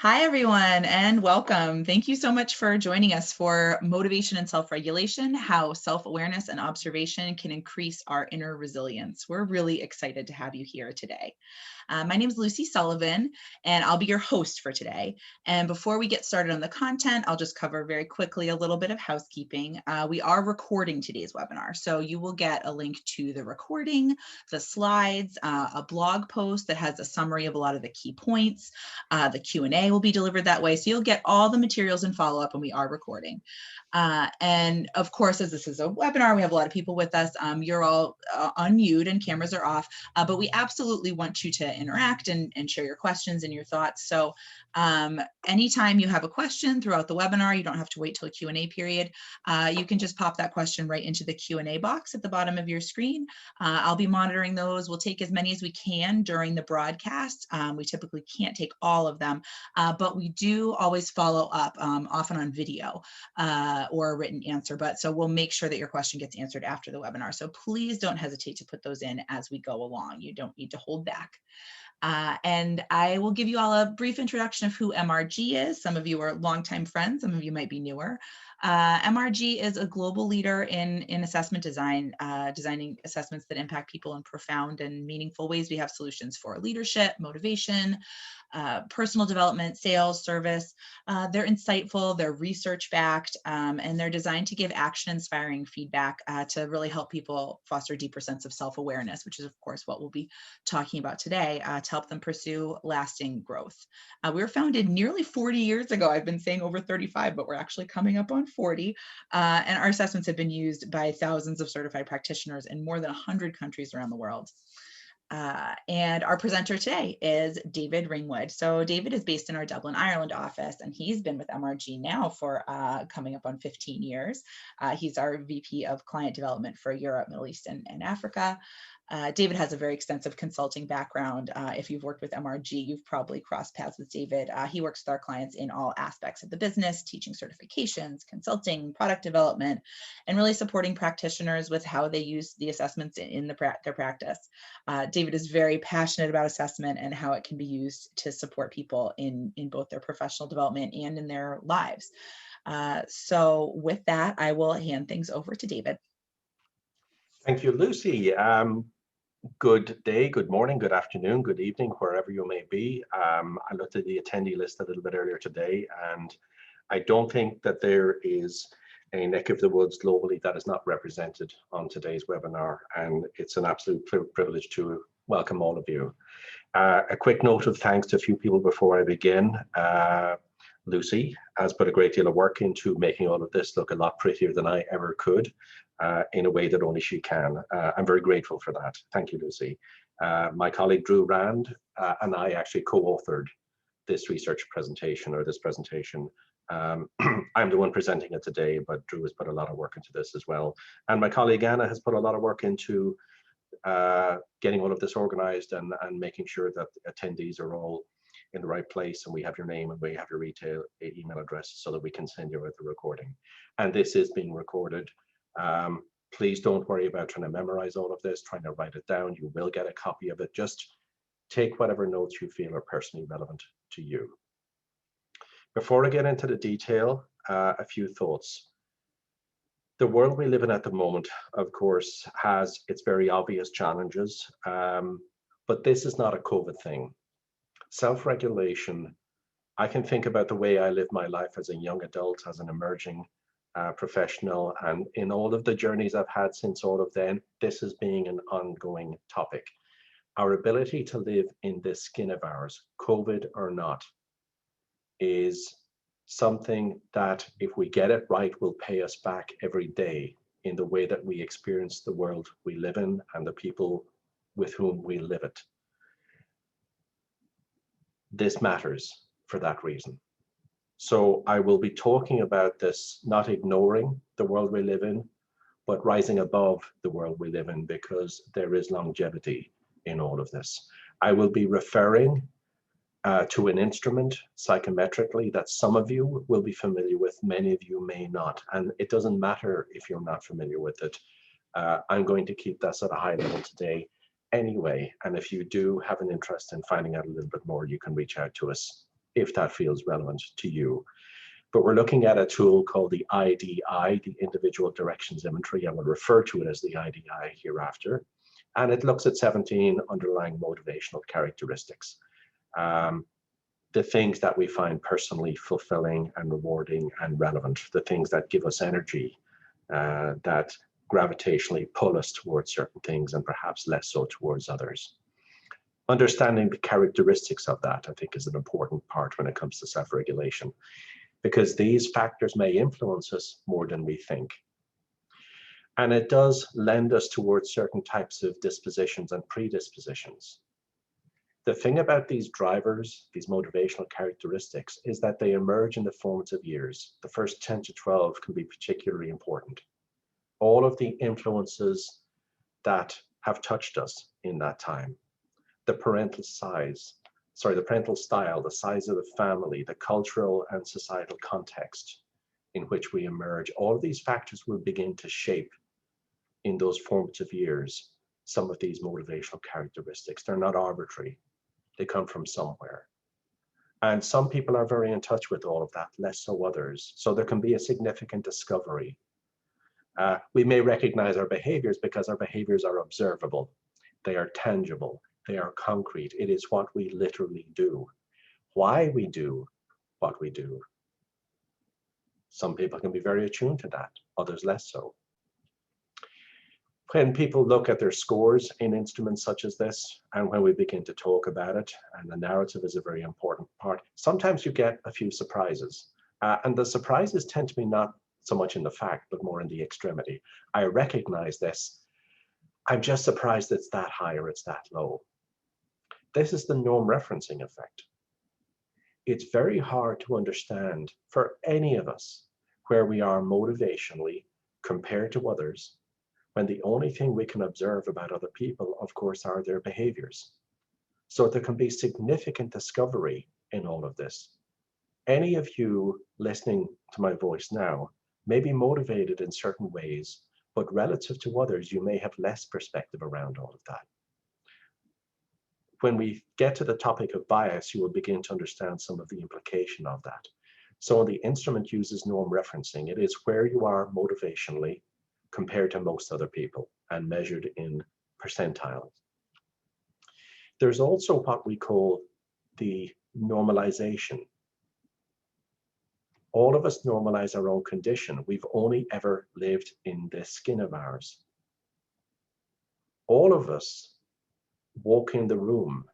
Hi, everyone, and welcome. Thank you so much for joining us for Motivation and Self-Regulation, how self-awareness and observation can increase our inner resilience. We're really excited to have you here today. My name is Lucy Sullivan, and I'll be your host for today. And before we get started on the content, I'll just cover very quickly a little bit of housekeeping. We are recording today's webinar, so you will get a link to the recording, the slides, a blog post that has a summary of a lot of the key points. The Q&A will be delivered that way, so you'll get all the materials and follow-up, and we are recording. And of course, as this is a webinar, we have a lot of people with us. You're all unmuted and cameras are off, but we absolutely want you to interact and share your questions and your thoughts. So anytime you have a question throughout the webinar, you don't have to wait till a Q&A period. You can just pop that question right into the Q&A box at the bottom of your screen. I'll be monitoring those. We'll take as many as we can during the broadcast. We typically can't take all of them, but we do always follow up, often on video or a written answer. So we'll make sure that your question gets answered after the webinar. So please don't hesitate to put those in as we go along. You don't need to hold back. And I will give you all a brief introduction of who MRG is. Some of you are longtime friends, some of you might be newer. MRG is a global leader in assessment design, designing assessments that impact people in profound and meaningful ways. We have solutions for leadership, motivation, personal development, sales, service. They're insightful, they're research-backed, and they're designed to give action-inspiring feedback to really help people foster a deeper sense of self-awareness, which is, of course, what we'll be talking about today, to help them pursue lasting growth. We were founded nearly 40 years ago. I've been saying over 35, but we're actually coming up on 40. And our assessments have been used by thousands of certified practitioners in more than 100 countries around the world. And our presenter today is David Ringwood. So David is based in our Dublin, Ireland office, and he's been with MRG now for coming up on 15 years. He's our VP of Client Development for Europe, Middle East, and Africa. David has a very extensive consulting background. If you've worked with MRG, you've probably crossed paths with David. He works with our clients in all aspects of the business, teaching certifications, consulting, product development, and really supporting practitioners with how they use the assessments in their practice. David is very passionate about assessment and how it can be used to support people in both their professional development and in their lives. So with that, I will hand things over to David. Thank you, Lucy. Good day, good morning, good afternoon, good evening, wherever you may be. I looked at the attendee list a little bit earlier today, and I don't think that there is a neck of the woods globally that is not represented on today's webinar, and it's an absolute privilege to welcome all of you. A quick note of thanks to a few people before I begin. Lucy has put a great deal of work into making all of this look a lot prettier than I ever could, in a way that only she can. I'm very grateful for that. Thank you, Lucy. My colleague Drew Rand and I actually co-authored this research presentation, or this presentation. I'm the one presenting it today, but Drew has put a lot of work into this as well. And my colleague Anna has put a lot of work into getting all of this organized and making sure that attendees are all in the right place, and we have your name and we have your retail email address so that we can send you out the recording. And this is being recorded. Please don't worry about trying to memorize all of this, trying to write it down. You will get a copy of it. Just take whatever notes you feel are personally relevant to you. Before I get into the detail, a few thoughts. The world we live in at the moment, of course, has its very obvious challenges, but this is not a COVID thing. Self-regulation, I can think about the way I lived my life as a young adult, as an emerging professional, and in all of the journeys I've had since all of then, this is being an ongoing topic. Our ability to live in this skin of ours, COVID or not, is something that, if we get it right, will pay us back every day in the way that we experience the world we live in and the people with whom we live it. This matters for that reason. So I will be talking about this, not ignoring the world we live in, but rising above the world we live in, because there is longevity in all of this. I will be referring to an instrument psychometrically that some of you will be familiar with, many of you may not. And it doesn't matter if you're not familiar with it. I'm going to keep this at a high level today anyway. And if you do have an interest in finding out a little bit more, you can reach out to us if that feels relevant to you. But we're looking at a tool called the IDI, the Individual Directions Inventory. I will refer to it as the IDI hereafter. And it looks at 17 underlying motivational characteristics. The things that we find personally fulfilling and rewarding and relevant, the things that give us energy, that gravitationally pull us towards certain things and perhaps less so towards others. Understanding the characteristics of that, I think, is an important part when it comes to self-regulation, because these factors may influence us more than we think. And it does lend us towards certain types of dispositions and predispositions. The thing about these drivers, these motivational characteristics, is that they emerge in the formative years. The first 10 to 12 can be particularly important. All of the influences that have touched us in that time, the parental the parental style, the size of the family, the cultural and societal context in which we emerge, all of these factors will begin to shape in those formative years some of these motivational characteristics. They're not arbitrary. They come from somewhere. And some people are very in touch with all of that, less so others. So there can be a significant discovery. We may recognize our behaviors because our behaviors are observable. They are tangible. They are concrete. It is what we literally do. Why we do what we do. Some people can be very attuned to that, others less so. When people look at their scores in instruments such as this, and when we begin to talk about it, and the narrative is a very important part, sometimes you get a few surprises. And the surprises tend to be not so much in the fact, but more in the extremity. I recognize this. I'm just surprised it's that high or it's that low. This is the norm referencing effect. It's very hard to understand for any of us where we are motivationally compared to others, when the only thing we can observe about other people, of course, are their behaviors. So there can be significant discovery in all of this. Any of you listening to my voice now may be motivated in certain ways, but relative to others, you may have less perspective around all of that. When we get to the topic of bias, you will begin to understand some of the implication of that. So the instrument uses norm referencing. It is where you are motivationally compared to most other people and measured in percentiles. There's also what we call the normalization. All of us normalize our own condition. We've only ever lived in this skin of ours. All of us walk in the room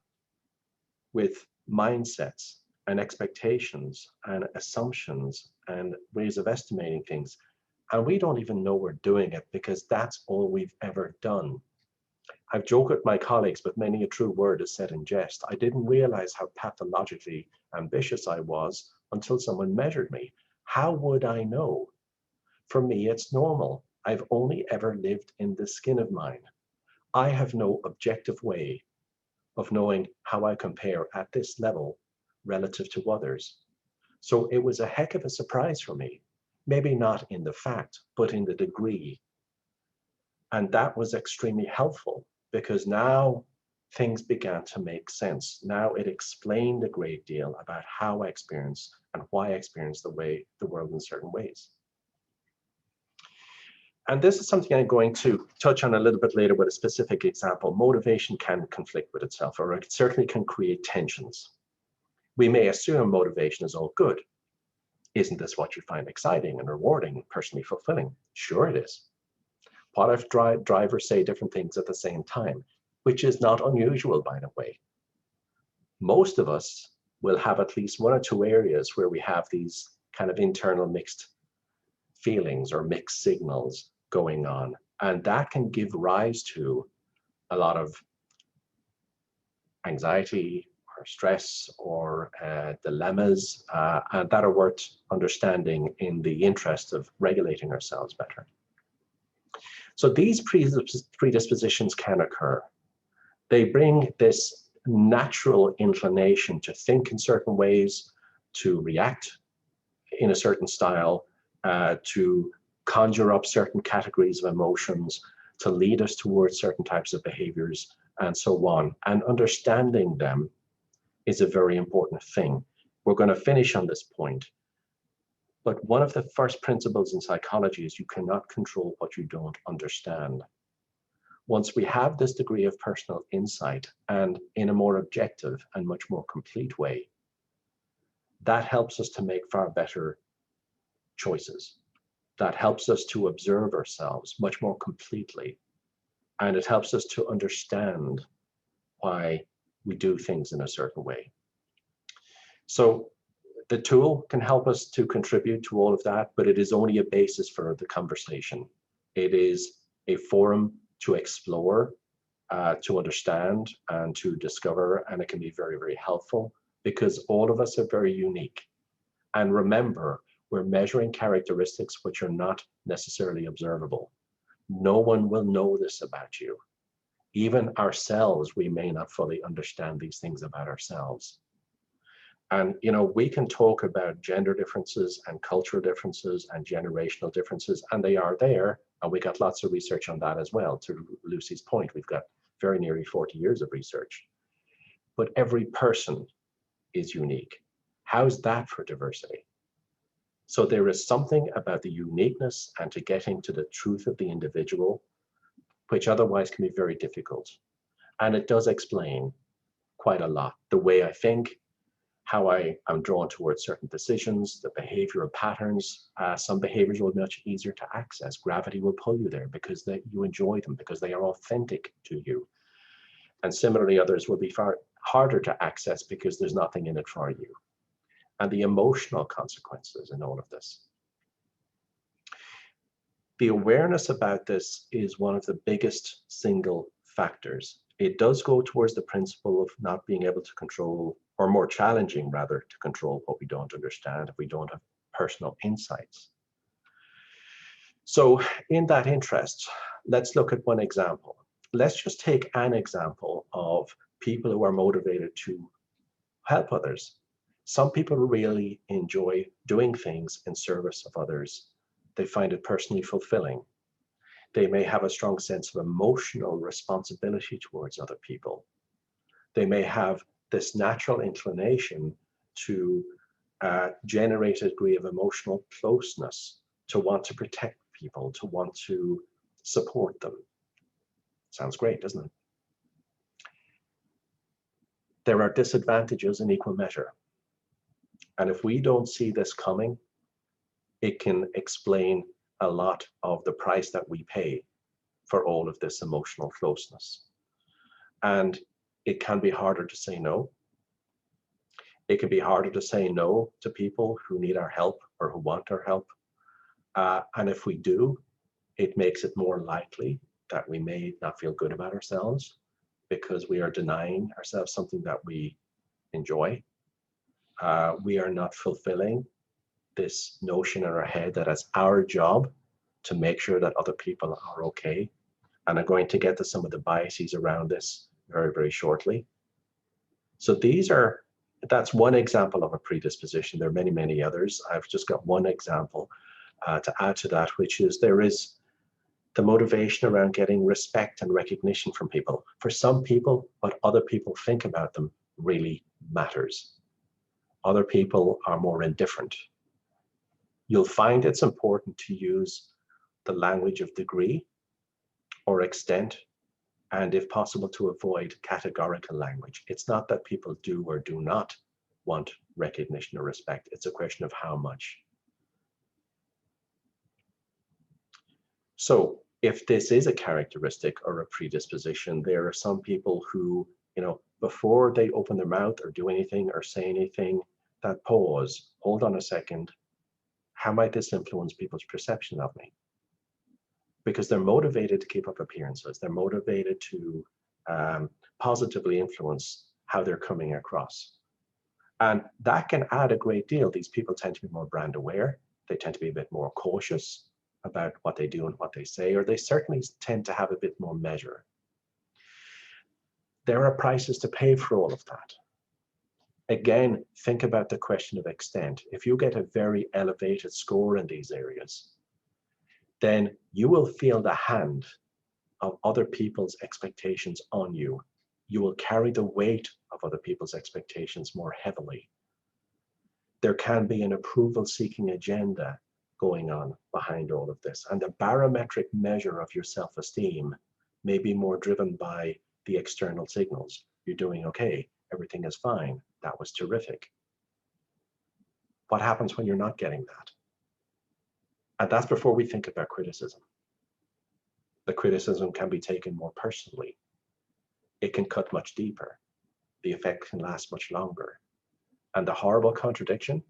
with mindsets and expectations and assumptions and ways of estimating things. And we don't even know we're doing it because that's all we've ever done. I've joked with my colleagues, but many a true word is said in jest. I didn't realize how pathologically ambitious I was until someone measured me. How would I know? For me, it's normal. I've only ever lived in this skin of mine. I have no objective way of knowing how I compare at this level relative to others. So it was a heck of a surprise for me. Maybe not in the fact, but in the degree. And that was extremely helpful because now things began to make sense. Now it explained a great deal about how I experience and why I experience the world in certain ways. And this is something I'm going to touch on a little bit later with a specific example. Motivation can conflict with itself, or it certainly can create tensions. We may assume motivation is all good. Isn't this what you find exciting and rewarding and personally fulfilling? Sure it is. What if drivers say different things at the same time, which is not unusual, by the way. Most of us will have at least one or two areas where we have these kind of internal mixed feelings or mixed signals going on. And that can give rise to a lot of anxiety or stress or dilemmas and that are worth understanding in the interest of regulating ourselves better. So these predispositions can occur. They bring this natural inclination to think in certain ways, to react in a certain style, to conjure up certain categories of emotions, to lead us towards certain types of behaviors, and so on. And understanding them is a very important thing. We're going to finish on this point. But one of the first principles in psychology is you cannot control what you don't understand. Once we have this degree of personal insight, and in a more objective and much more complete way, that helps us to make far better choices. That helps us to observe ourselves much more completely. And it helps us to understand why we do things in a certain way. So the tool can help us to contribute to all of that, but it is only a basis for the conversation. It is a forum to explore, to understand, and to discover, and it can be very, very helpful because all of us are very unique. And remember, we're measuring characteristics which are not necessarily observable. No one will know this about you. Even ourselves, we may not fully understand these things about ourselves. And, you know, we can talk about gender differences and cultural differences and generational differences, and they are there. And we got lots of research on that as well. To Lucy's point, we've got very nearly 40 years of research. But every person is unique. How's that for diversity? So there is something about the uniqueness and to getting to the truth of the individual, which otherwise can be very difficult. And it does explain quite a lot, the way I think, how I am drawn towards certain decisions, the behavioral patterns. Some behaviors will be much easier to access. Gravity will pull you there because you enjoy them, because they are authentic to you. And similarly, others will be far harder to access because there's nothing in it for you. And the emotional consequences in all of this. The awareness about this is one of the biggest single factors. It does go towards the principle of not being able to control, or more challenging rather, to control what we don't understand if we don't have personal insights. So in that interest, let's look at one example. Let's just take an example of people who are motivated to help others. Some people really enjoy doing things in service of others. They find it personally fulfilling. They may have a strong sense of emotional responsibility towards other people. They may have this natural inclination to generate a degree of emotional closeness, to want to protect people, to want to support them. Sounds great, doesn't it? There are disadvantages in equal measure. And if we don't see this coming, it can explain a lot of the price that we pay for all of this emotional closeness. And it can be harder to say no. It can be harder to say no to people who need our help or who want our help. And if we do, it makes it more likely that we may not feel good about ourselves because we are denying ourselves something that we enjoy. We are not fulfilling this notion in our head that it's our job to make sure that other people are okay. And I'm going to get to some of the biases around this very, very shortly. So that's one example of a predisposition. There are many, many others. I've just got one example to add to that, which is there is the motivation around getting respect and recognition from people. For some people, what other people think about them really matters. Other people are more indifferent. You'll find it's important to use the language of degree or extent, and if possible, to avoid categorical language. It's not that people do or do not want recognition or respect. It's a question of how much. So if this is a characteristic or a predisposition, there are some people who, before they open their mouth or do anything or say anything, that pause, hold on a second, how might this influence people's perception of me? Because they're motivated to keep up appearances. They're motivated to positively influence how they're coming across. And that can add a great deal. These people tend to be more brand aware. They tend to be a bit more cautious about what they do and what they say, or they certainly tend to have a bit more measure. There are prices to pay for all of that. Again, think about the question of extent. If you get a very elevated score in these areas, then you will feel the hand of other people's expectations on you. You will carry the weight of other people's expectations more heavily. There can be an approval-seeking agenda going on behind all of this. And the barometric measure of your self-esteem may be more driven by the external signals. You're doing okay, everything is fine, that was terrific. What happens when you're not getting that? And that's before we think about criticism. The criticism can be taken more personally. It can cut much deeper. The effect can last much longer. And the horrible contradiction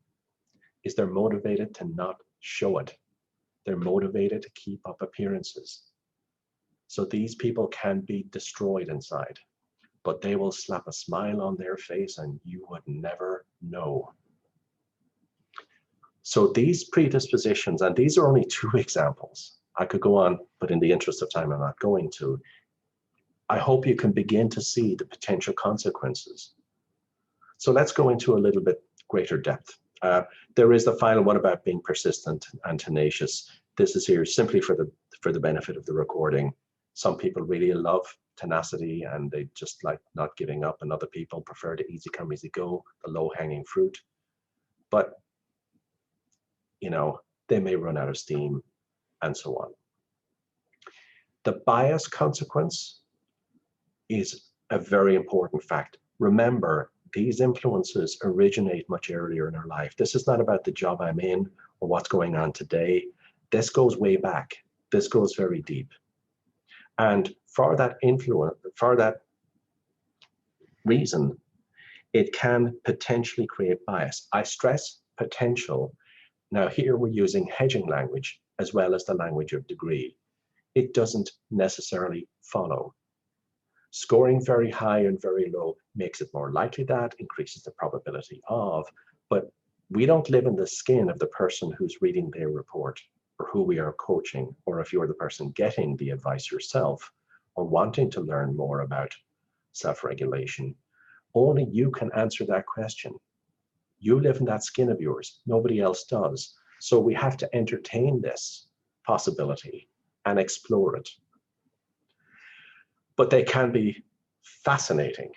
is they're motivated to not show it. They're motivated to keep up appearances. So these people can be destroyed inside, but they will slap a smile on their face and you would never know. So these predispositions, and these are only 2 examples. I could go on, but in the interest of time, I'm not going to. I hope you can begin to see the potential consequences. So let's go into a little bit greater depth. There is the final one about being persistent and tenacious. This is here simply for the benefit of the recording. Some people really love tenacity and they just like not giving up, and other people prefer the easy come, easy go, the low-hanging fruit. But, you know, they may run out of steam and so on. The bias consequence is a very important fact. Remember, these influences originate much earlier in our life. This is not about the job I'm in or what's going on today. This goes way back. This goes very deep. And for that influence, for that reason, it can potentially create bias. I stress potential. Now here we're using hedging language as well as the language of degree. It doesn't necessarily follow. Scoring very high and very low makes it more likely that, increases the probability of, but we don't live in the skin of the person who's reading their report or who we are coaching, or if you're the person getting the advice yourself or wanting to learn more about self-regulation. Only you can answer that question. You live in that skin of yours, nobody else does. So we have to entertain this possibility and explore it. But they can be fascinating.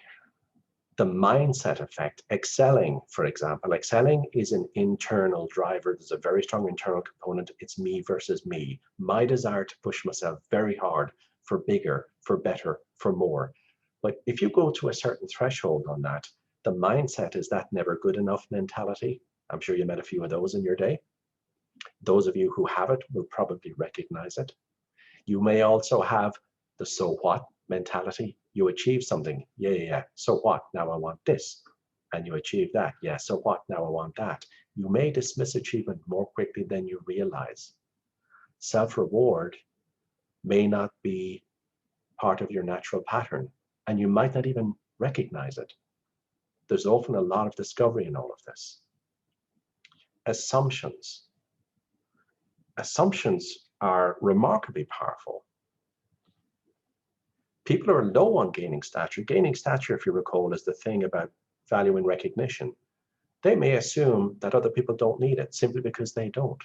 The mindset effect, excelling, for example. Excelling is an internal driver. There's a very strong internal component. It's me versus me. My desire to push myself very hard for bigger, for better, for more. But if you go to a certain threshold on that, the mindset is that never good enough mentality. I'm sure you met a few of those in your day. Those of you who have it will probably recognize it. You may also have the so what mentality. You achieve something, yeah, so what, now I want this, and you achieve that, yeah, so what, now I want that. You may dismiss achievement more quickly than you realize. Self-reward may not be part of your natural pattern, and you might not even recognize it. There's often a lot of discovery in all of this. Assumptions. Assumptions are remarkably powerful. People are low on gaining stature. Gaining stature, if you recall, is the thing about value and recognition. They may assume that other people don't need it simply because they don't.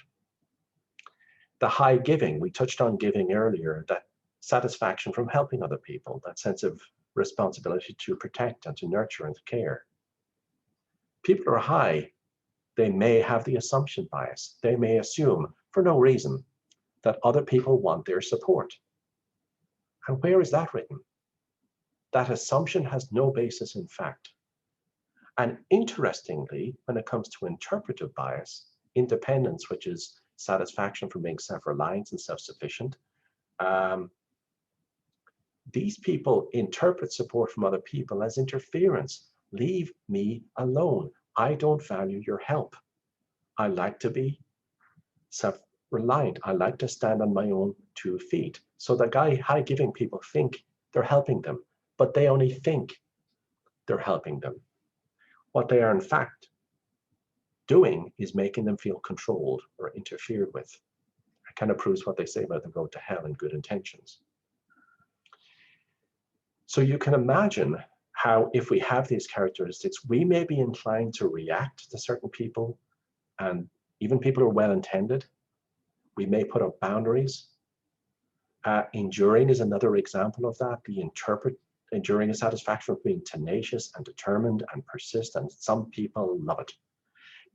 The high giving, we touched on giving earlier, that satisfaction from helping other people, that sense of responsibility to protect and to nurture and to care. People are high. They may have the assumption bias. They may assume, for no reason, that other people want their support. And where is that written? That assumption has no basis in fact. And interestingly, when it comes to interpretive bias, independence, which is satisfaction from being self-reliant and self-sufficient, these people interpret support from other people as interference. Leave me alone. I don't value your help. I like to be self-reliant. I like to stand on my own 2 feet. So the high-giving people think they're helping them, but they only think they're helping them. What they are in fact doing is making them feel controlled or interfered with. It kind of proves what they say about the road to hell and good intentions. So you can imagine how, if we have these characteristics, we may be inclined to react to certain people, and even people who are well-intended. We may put up boundaries. Enduring is another example of that. Enduring a satisfaction of being tenacious and determined and persistent. Some people love it.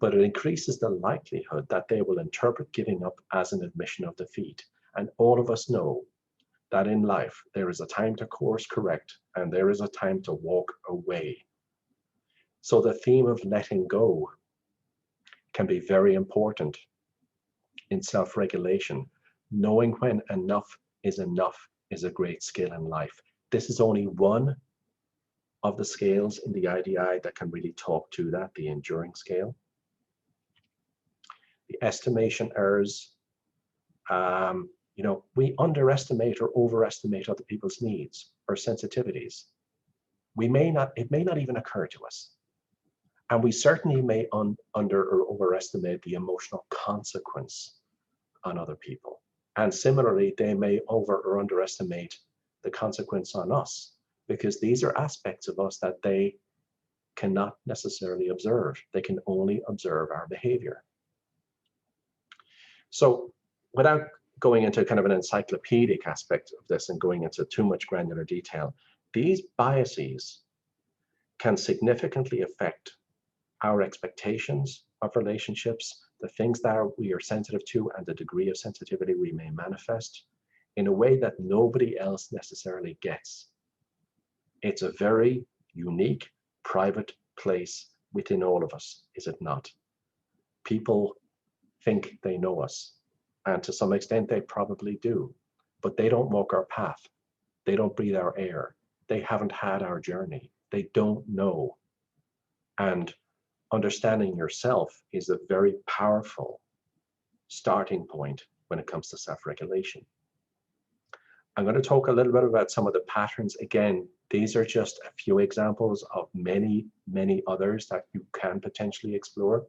but it increases the likelihood that they will interpret giving up as an admission of defeat. And all of us know that in life, there is a time to course correct and there is a time to walk away. So the theme of letting go can be very important in self-regulation. Knowing when enough is a great skill in life. This is only one of the scales in the IDI that can really talk to that, the enduring scale. The estimation errors, we underestimate or overestimate other people's needs or sensitivities. It may not even occur to us. And we certainly may under or overestimate the emotional consequence on other people. And similarly, they may over or underestimate the consequence on us, because these are aspects of us that they cannot necessarily observe. They can only observe our behavior. So without going into kind of an encyclopedic aspect of this and going into too much granular detail, these biases can significantly affect our expectations of relationships, the things that we are sensitive to, and the degree of sensitivity we may manifest in a way that nobody else necessarily gets. It's a very unique, private place within all of us, is it not? People think they know us, and to some extent they probably do, but they don't walk our path. They don't breathe our air. They haven't had our journey. They don't know. And understanding yourself is a very powerful starting point when it comes to self-regulation. I'm going to talk a little bit about some of the patterns. Again, these are just a few examples of many, many others that you can potentially explore.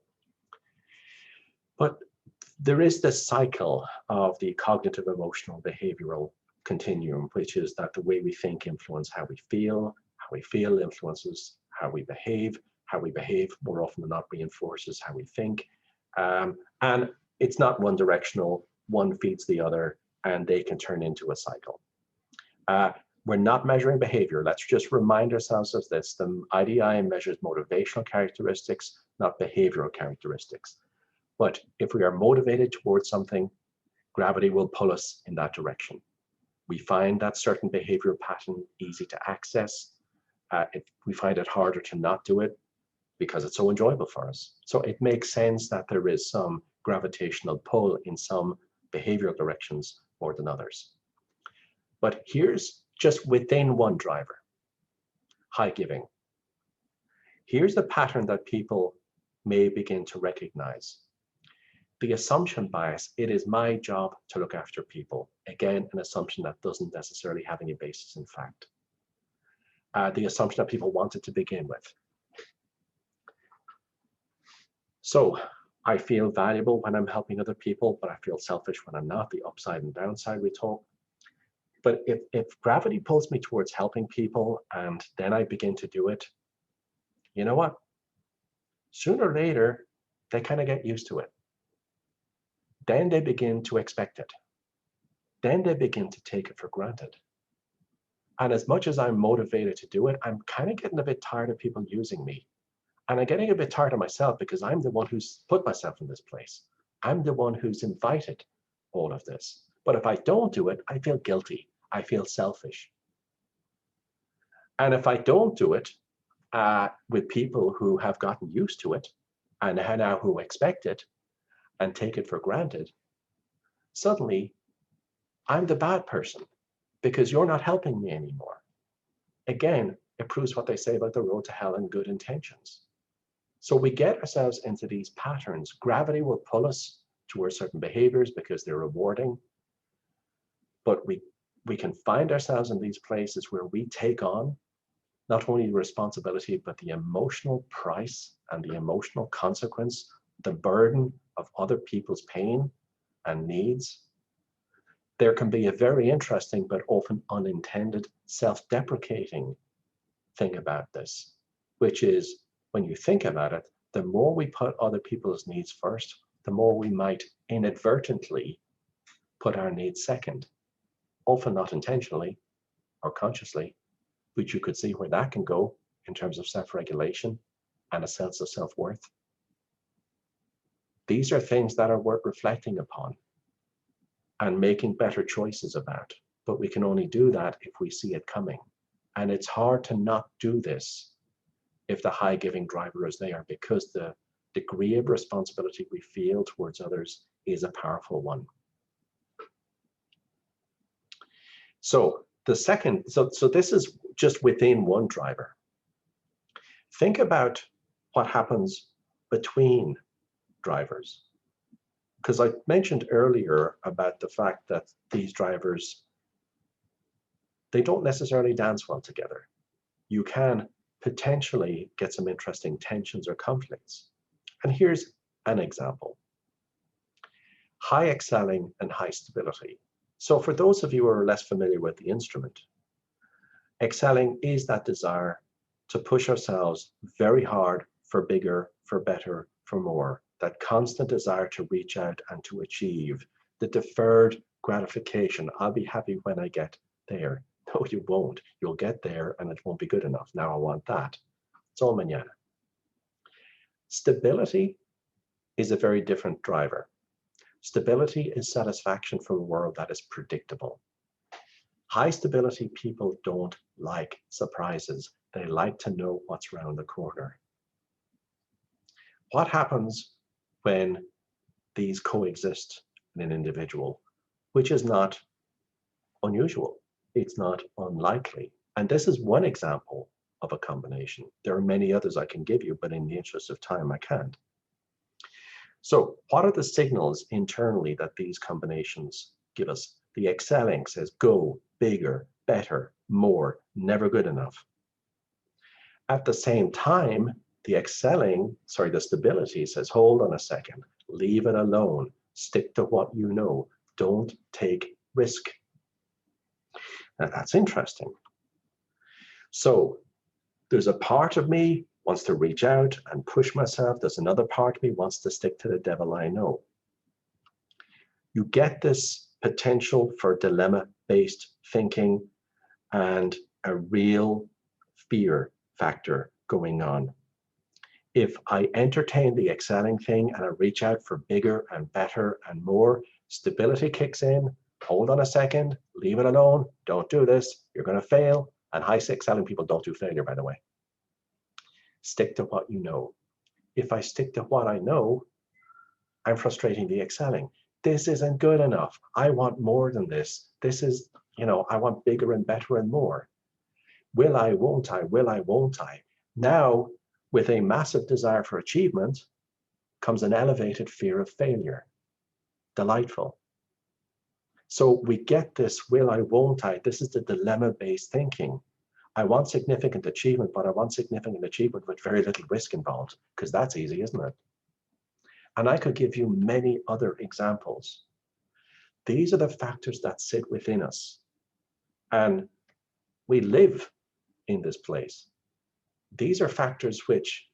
But there is this cycle of the cognitive, emotional, behavioral continuum, which is that the way we think influences how we feel influences how we behave more often than not reinforces how we think. And it's not one directional, one feeds the other, and they can turn into a cycle. We're not measuring behavior. Let's just remind ourselves of this. The IDI measures motivational characteristics, not behavioral characteristics. But if we are motivated towards something, gravity will pull us in that direction. We find that certain behavioral pattern easy to access. We find it harder to not do it because it's so enjoyable for us. So it makes sense that there is some gravitational pull in some behavioral directions more than others. But here's just within one driver, high giving. Here's the pattern that people may begin to recognize. The assumption bias, it is my job to look after people. Again, an assumption that doesn't necessarily have any basis in fact. The assumption that people want it to begin with. So I feel valuable when I'm helping other people, but I feel selfish when I'm not. The upside and downside we talk. But if gravity pulls me towards helping people and then I begin to do it, you know what? Sooner or later, they kind of get used to it. Then they begin to expect it. Then they begin to take it for granted. And as much as I'm motivated to do it, I'm kind of getting a bit tired of people using me. And I'm getting a bit tired of myself because I'm the one who's put myself in this place. I'm the one who's invited all of this. But if I don't do it, I feel guilty. I feel selfish. And if I don't do it with people who have gotten used to it and now who expect it and take it for granted, suddenly I'm the bad person because you're not helping me anymore. Again, it proves what they say about the road to hell and good intentions. So we get ourselves into these patterns. Gravity will pull us towards certain behaviors because they're rewarding. But we can find ourselves in these places where we take on not only the responsibility, but the emotional price and the emotional consequence, the burden of other people's pain and needs. There can be a very interesting but often unintended self-deprecating thing about this, which is when you think about it, the more we put other people's needs first, the more we might inadvertently put our needs second, often not intentionally or consciously, but you could see where that can go in terms of self-regulation and a sense of self-worth. These are things that are worth reflecting upon and making better choices about. But we can only do that if we see it coming. And it's hard to not do this if the high giving driver is there, because the degree of responsibility we feel towards others is a powerful one. So the second, so this is just within one driver. Think about what happens between drivers. Because I mentioned earlier about the fact that these drivers, they don't necessarily dance well together. You can potentially get some interesting tensions or conflicts. And here's an example. High excelling and high stability. So for those of you who are less familiar with the instrument, excelling is that desire to push ourselves very hard for bigger, for better, for more. That constant desire to reach out and to achieve. The deferred gratification. I'll be happy when I get there. No, you won't. You'll get there and it won't be good enough. Now I want that. It's all mañana. Stability is a very different driver. Stability is satisfaction from a world that is predictable. High stability people don't like surprises. They like to know what's around the corner. What happens when these coexist in an individual, which is not unusual? It's not unlikely. And this is one example of a combination. There are many others I can give you, but in the interest of time, I can't. So what are the signals internally that these combinations give us? The excelling says go, bigger, better, more, never good enough. At the same time, the stability says, hold on a second, leave it alone, stick to what you know, don't take risk. Now that's interesting. So there's a part of me wants to reach out and push myself. There's another part of me wants to stick to the devil I know. You get this potential for dilemma-based thinking and a real fear factor going on. If I entertain the excelling thing and I reach out for bigger and better and more, stability kicks in. Hold on a second, leave it alone, don't do this, you're going to fail. And high excelling people don't do failure, by the way. Stick to what you know. If I stick to what I know, I'm frustrating the excelling. This isn't good enough. I want more than this. This is, I want bigger and better and more. Will I, won't I? Will I, won't I? Now, with a massive desire for achievement, comes an elevated fear of failure. Delightful. So we get this will I, won't I? This is the dilemma-based thinking. I want significant achievement, but I want significant achievement with very little risk involved, because that's easy, isn't it? And I could give you many other examples. These are the factors that sit within us. And we live in this place. These are factors which,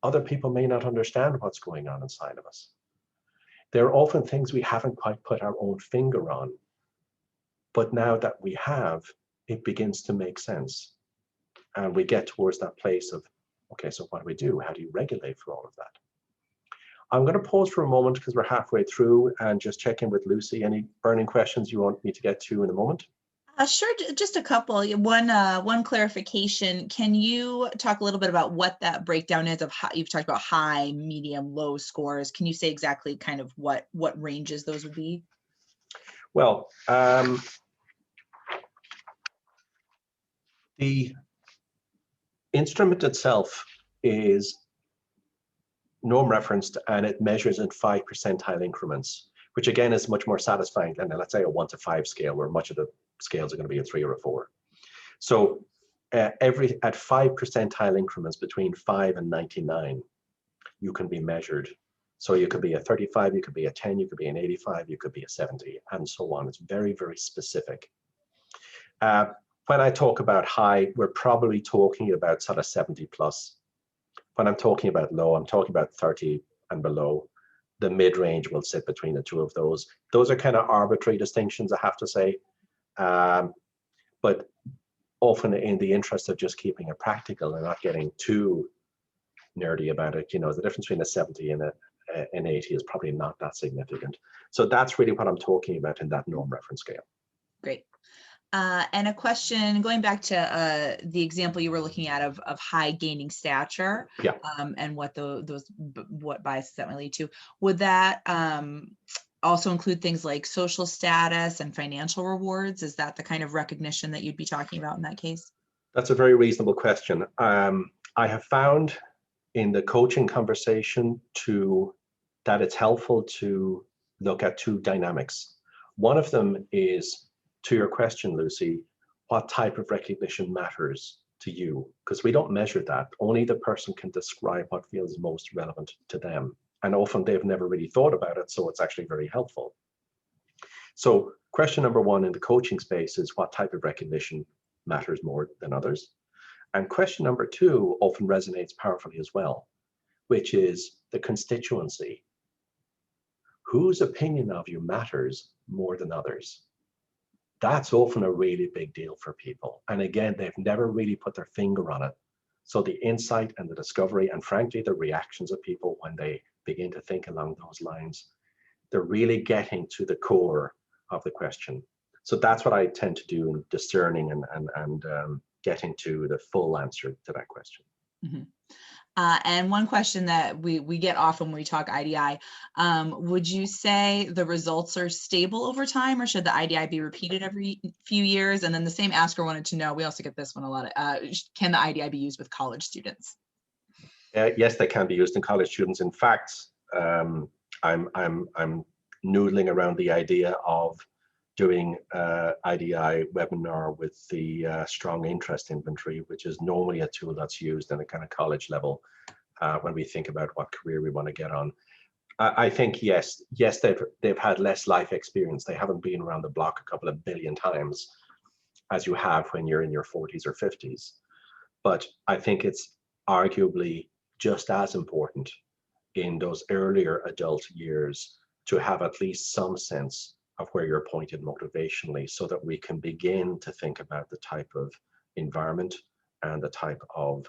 other people may not understand what's going on inside of us. They're often things we haven't quite put our own finger on. But now that we have, it begins to make sense. And we get towards that place of, okay, so what do we do? How do you regulate for all of that? I'm going to pause for a moment because we're halfway through and just check in with Lucy. Any burning questions you want me to get to in a moment? Sure, just a couple. One clarification. Can you talk a little bit about what that breakdown is of how you've talked about high, medium, low scores? Can you say exactly kind of what ranges those would be? Well, the instrument itself is norm referenced and it measures in 5 percentile increments, which again is much more satisfying than, let's say, a 1 to 5 scale, where much of the scales are going to be a 3 or a 4. So at 5 percentile increments between 5 and 99, you can be measured. So you could be a 35, you could be a 10, you could be an 85, you could be a 70, and so on. It's very, very specific. When I talk about high, we're probably talking about sort of 70 plus. When I'm talking about low, I'm talking about 30 and below. The mid-range will sit between the two of those. Those are kind of arbitrary distinctions, I have to say. But often in the interest of just keeping it practical and not getting too nerdy about it, the difference between a 70 and an 80 is probably not that significant. So that's really what I'm talking about in that norm reference scale. Great. And a question, going back to the example you were looking at of high gaining stature, Yeah. And what what biases that might lead to. Would that also include things like social status and financial rewards? Is that the kind of recognition that you'd be talking about in that case? That's a very reasonable question. I have found in the coaching conversation that it's helpful to look at two dynamics. One of them is, to your question, Lucy, what type of recognition matters to you? Because we don't measure that. Only the person can describe what feels most relevant to them. And often they've never really thought about it, so it's actually very helpful. So question number one in the coaching space is, what type of recognition matters more than others? And question number two often resonates powerfully as well, which is the constituency. Whose opinion of you matters more than others? That's often a really big deal for people. And again, they've never really put their finger on it. So the insight and the discovery, and frankly, the reactions of people when they begin to think along those lines, they're really getting to the core of the question. So that's what I tend to do in discerning and getting to the full answer to that question. Mm-hmm. And one question that we get often when we talk IDI, would you say the results are stable over time, or should the IDI be repeated every few years? And then the same asker wanted to know, we also get this one a lot, can the IDI be used with college students? Yes, they can be used in college students. In fact, I'm noodling around the idea of doing IDI webinar with the strong interest inventory, which is normally a tool that's used in a kind of college level when we think about what career we want to get on. I think yes, they've had less life experience. They haven't been around the block a couple of billion times as you have when you're in your 40s or 50s. But I think it's arguably just as important in those earlier adult years to have at least some sense of where you're pointed motivationally, so that we can begin to think about the type of environment and the type of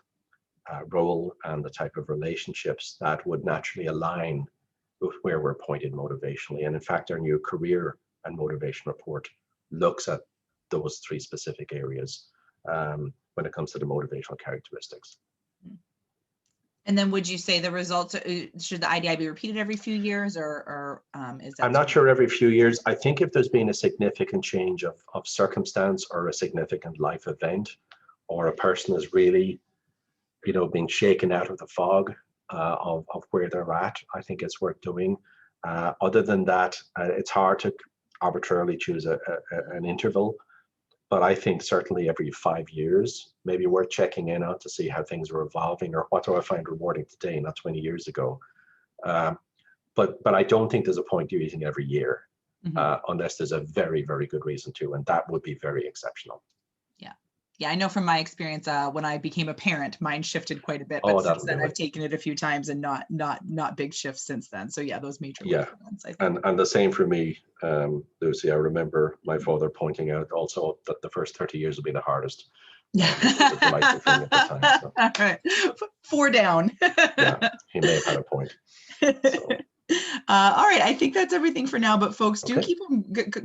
role and the type of relationships that would naturally align with where we're pointed motivationally. And in fact, our new career and motivation report looks at those three specific areas when it comes to the motivational characteristics. And then would you say the results, should the IDI be repeated every few years, or is that? I'm not sure every few years. I think if there's been a significant change of circumstance or a significant life event, or a person is really, being shaken out of the fog of where they're at, I think it's worth doing. Other than that, it's hard to arbitrarily choose an interval. But I think certainly every 5 years, maybe worth checking in on to see how things are evolving, or what do I find rewarding today, not 20 years ago. But I don't think there's a point using every year, unless there's a very, very good reason to, and that would be very exceptional. Yeah, I know from my experience, when I became a parent, mine shifted quite a bit, but since then I've taken it a few times and not big shifts since then. So yeah, those major life events, I think. And the same for me, Lucy. I remember my father pointing out also that the first 30 years will be the hardest. Yeah. A delightful thing at the time, so. All right, 4 down. Yeah, he may have had a point. So. All right, I think that's everything for now, but folks, do keep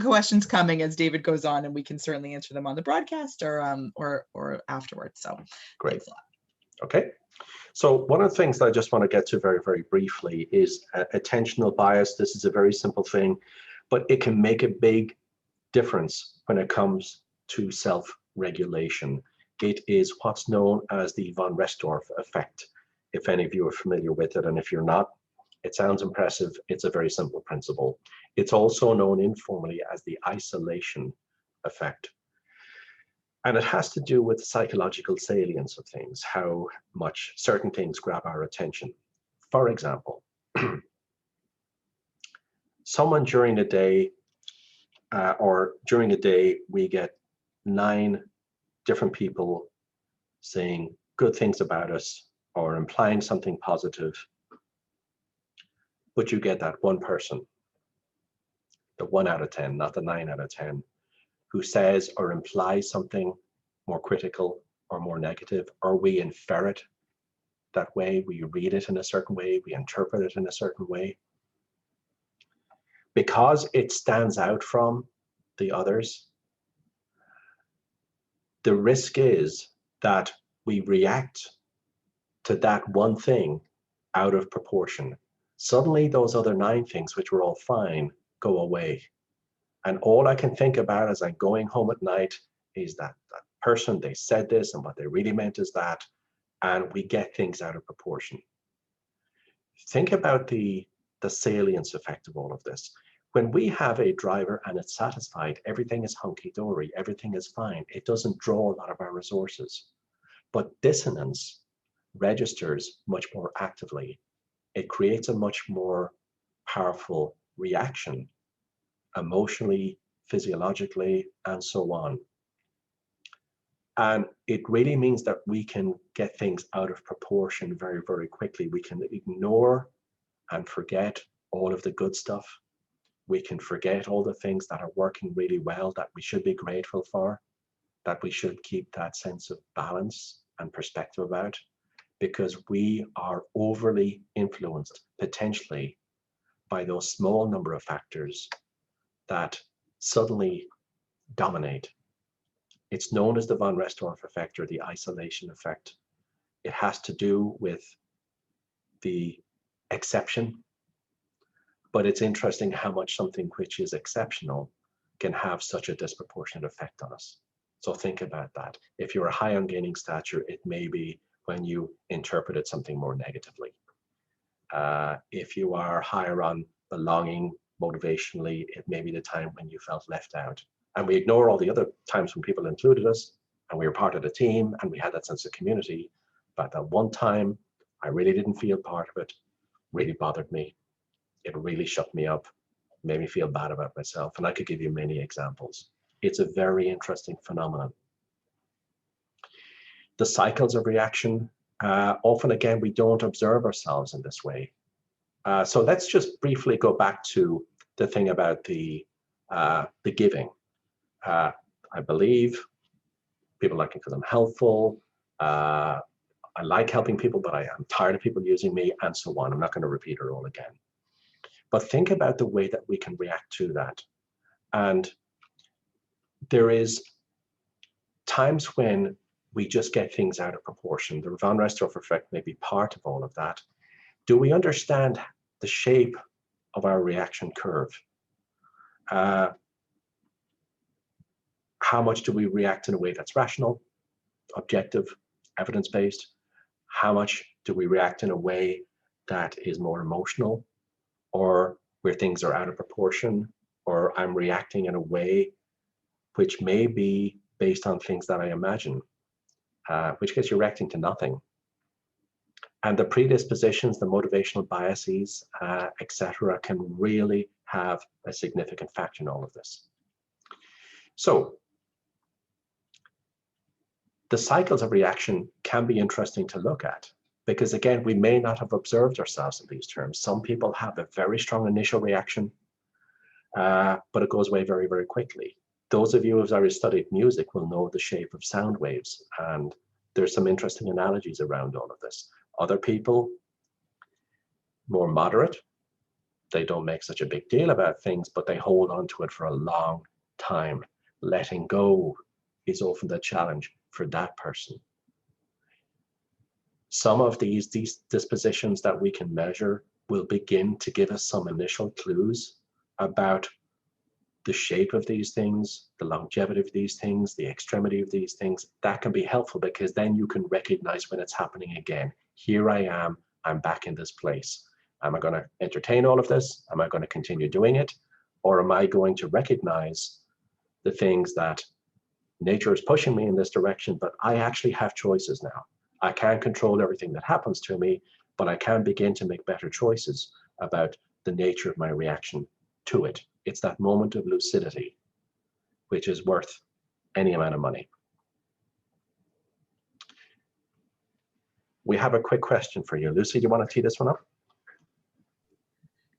questions coming as David goes on, and we can certainly answer them on the broadcast or afterwards. So great. Okay. So one of the things that I just want to get to very, very briefly is attentional bias. This is a very simple thing, but it can make a big difference when it comes to self-regulation. It is what's known as the von Restorff effect, if any of you are familiar with it, and if you're not, it sounds impressive. It's a very simple principle. It's also known informally as the isolation effect. And it has to do with the psychological salience of things, how much certain things grab our attention. For example, someone during a day, we get 9 different people saying good things about us or implying something positive. But you get that one person, the 1 out of 10, not the 9 out of 10, who says or implies something more critical or more negative, or we infer it that way. We read it in a certain way. We interpret it in a certain way. Because it stands out from the others, the risk is that we react to that one thing out of proportion. Suddenly those other 9 things, which were all fine, go away. And all I can think about as I'm going home at night is that person, they said this, and what they really meant is that, and we get things out of proportion. Think about the salience effect of all of this. When we have a driver and it's satisfied, everything is hunky-dory, everything is fine. It doesn't draw a lot of our resources. But dissonance registers much more actively. It creates a much more powerful reaction, emotionally, physiologically, and so on. And it really means that we can get things out of proportion very, very quickly. We can ignore and forget all of the good stuff. We can forget all the things that are working really well that we should be grateful for, that we should keep that sense of balance and perspective about, because we are overly influenced potentially by those small number of factors that suddenly dominate. It's known as the von Restorff effect or the isolation effect. It has to do with the exception, but it's interesting how much something which is exceptional can have such a disproportionate effect on us. So think about that. If you're high on gaining stature, it may be when you interpreted something more negatively. If you are higher on belonging motivationally, it may be the time when you felt left out. And we ignore all the other times when people included us and we were part of the team and we had that sense of community. But that one time, I really didn't feel part of it, really bothered me. It really shut me up, made me feel bad about myself. And I could give you many examples. It's a very interesting phenomenon. The cycles of reaction, often again, we don't observe ourselves in this way. So let's just briefly go back to the thing about the giving. I believe people like to feel them helpful. I like helping people, but I am tired of people using me, and so on. I'm not going to repeat it all again. But think about the way that we can react to that. And there is times when we just get things out of proportion. The von Restorff effect may be part of all of that. Do we understand the shape of our reaction curve? How much do we react in a way that's rational, objective, evidence-based? How much do we react in a way that is more emotional, or where things are out of proportion, or I'm reacting in a way which may be based on things that I imagine, which gets you reacting to nothing. And the predispositions, the motivational biases, etc., can really have a significant factor in all of this. So the cycles of reaction can be interesting to look at, because again, we may not have observed ourselves in these terms. Some people have a very strong initial reaction, but it goes away very, very quickly. Those of you who have already studied music will know the shape of sound waves, and there's some interesting analogies around all of this. Other people, more moderate, they don't make such a big deal about things, but they hold on to it for a long time. Letting go is often the challenge for that person. Some of these dispositions that we can measure will begin to give us some initial clues about the shape of these things, the longevity of these things, the extremity of these things. That can be helpful, because then you can recognize when it's happening again. Here I am, I'm back in this place. Am I going to entertain all of this? Am I going to continue doing it? Or am I going to recognize the things that nature is pushing me in this direction, but I actually have choices now. I can't control everything that happens to me, but I can begin to make better choices about the nature of my reaction to it. It's that moment of lucidity, which is worth any amount of money. We have a quick question for you. Lucy, do you want to tee this one up?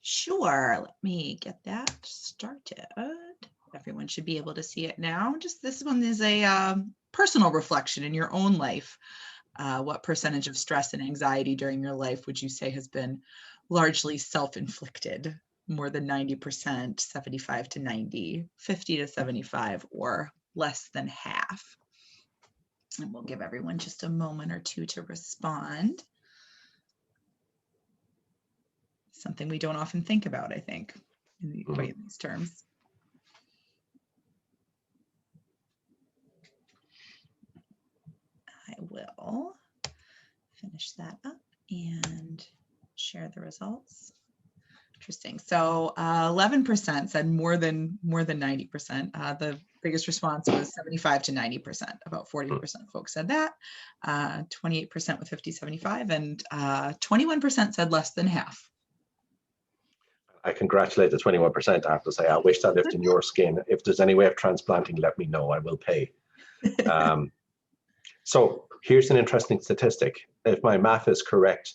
Sure, let me get that started. Everyone should be able to see it now. Just this one is a personal reflection in your own life. What percentage of stress and anxiety during your life would you say has been largely self-inflicted? More than 90%, 75 to 90, 50 to 75, or less than half? And we'll give everyone just a moment or two to respond. Something we don't often think about, I think, quite in these terms. I will finish that up and share the results. Interesting. So 11% said more than 90%. The biggest response was 75 to 90%. About 40% of folks said that. 28% with 50, 75, and 21% said less than half. I congratulate the 21%. I have to say, I wish I lived in your skin. If there's any way of transplanting, let me know. I will pay. So here's an interesting statistic. If my math is correct,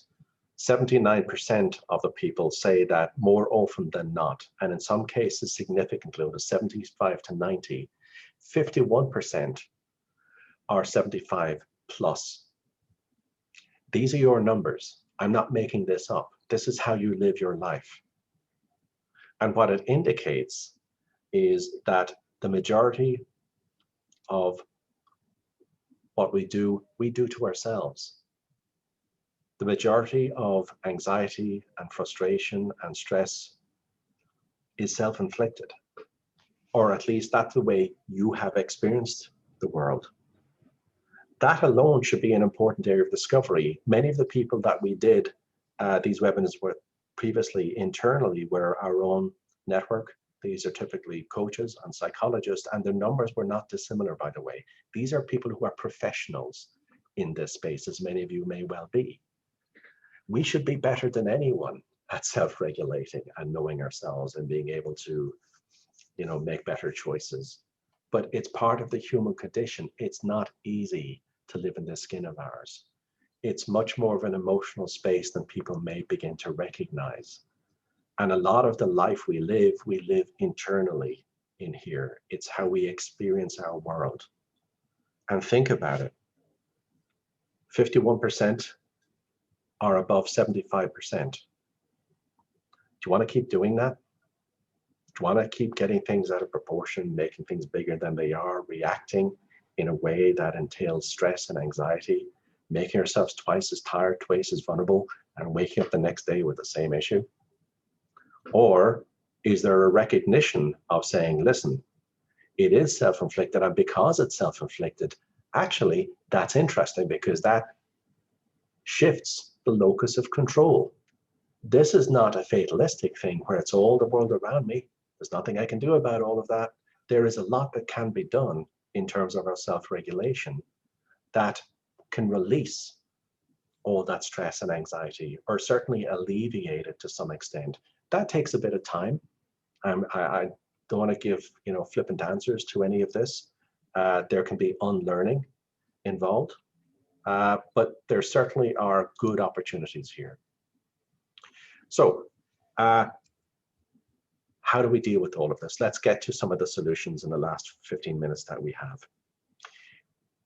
79% of the people say that more often than not, and in some cases significantly, over 75 to 90, 51% are 75 plus. These are your numbers. I'm not making this up. This is how you live your life. And what it indicates is that the majority of what we do to ourselves. The majority of anxiety and frustration and stress is self-inflicted, or at least that's the way you have experienced the world. That alone should be an important area of discovery. Many of the people that we did these webinars with previously internally were our own network. These are typically coaches and psychologists, and their numbers were not dissimilar, by the way. These are people who are professionals in this space, as many of you may well be. We should be better than anyone at self-regulating and knowing ourselves and being able to, make better choices. But it's part of the human condition. It's not easy to live in this skin of ours. It's much more of an emotional space than people may begin to recognize. And a lot of the life we live internally in here. It's how we experience our world. And think about it. 51% are above 75%. Do you want to keep doing that? Do you want to keep getting things out of proportion, making things bigger than they are, reacting in a way that entails stress and anxiety, making ourselves twice as tired, twice as vulnerable, and waking up the next day with the same issue? Or is there a recognition of saying, listen, it is self-inflicted, and because it's self-inflicted, actually, that's interesting because that shifts the locus of control. This is not a fatalistic thing where it's all the world around me. There's nothing I can do about all of that. There is a lot that can be done in terms of our self-regulation that can release all that stress and anxiety, or certainly alleviate it to some extent. That takes a bit of time. I don't want to give flippant answers to any of this. There can be unlearning involved, but there certainly are good opportunities here. So how do we deal with all of this? Let's get to some of the solutions in the last 15 minutes that we have.